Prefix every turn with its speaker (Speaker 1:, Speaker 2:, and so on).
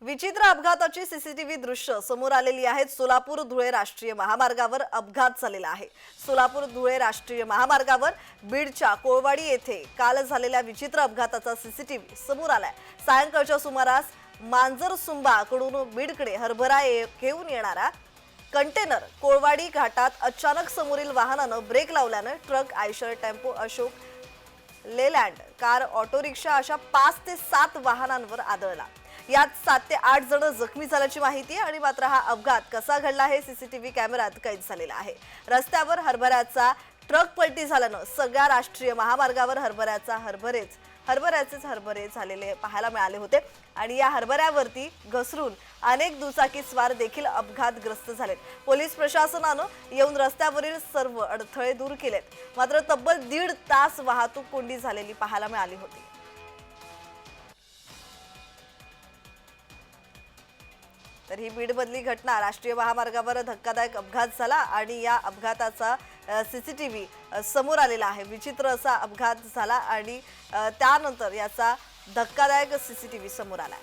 Speaker 1: विचित्र अपघाताची सीसीटीव्ही दृश्य समोर आलेली आहेत। सोलापूर धुळे राष्ट्रीय महामार्गावर अपघात झालेला आहे। सोलापूर धुळे राष्ट्रीय महामार्गावर बीडच्या कोळवाडी येथे काल झालेल्या विचित्र अपघाताचा सीसीटीव्ही समोर आलाय। सायंकाळच्या सुमारास मांजरसुंबाकडून बीडकडे हरभरा घेऊन येणारा कंटेनर कोळवाडी घाटात अचानक समोरील वाहनाने ब्रेक लावल्याने truck, Eicher, tempo, Ashok Leyland, car, auto rickshaw अशा 5 ते 7 वाहनांवर आदळला। यात 7 ते 8 जण जखमी झाल्याची माहिती आहे। आणि मात्र हा अपघात कसा घडला हे सीसीटीव्ही कॅमेऱ्यात कैद झालेला आहे। रस्त्यावर हरभऱ्याचा ट्रक पलटी झाल्याने सगळ्या राष्ट्रीय महामार्गावर हरभऱ्याचेच हरभरे झालेले पाहायला मिळाले होते। आणि या हरभऱ्यावरती घसरून अनेक दुचाकी स्वार देखील अपघातग्रस्त झालेत। पोलीस प्रशासनाने येऊन रस्त्यावरील सर्व अडथळे दूर केलेत। मात्र तब्बल 1.5 तास वाहतूक कोंडी झालेली पाहायला मिळाली होती। तर ही बीडमधली घटना, राष्ट्रीय महामार्गावर धक्कादायक अपघात झाला आणि या अपघाताचा सीसीटीव्ही समोर आलेला आहे। विचित्र असा अपघात झाला आणि त्यानंतर याचा धक्कादायक सीसीटीव्ही समोर आला।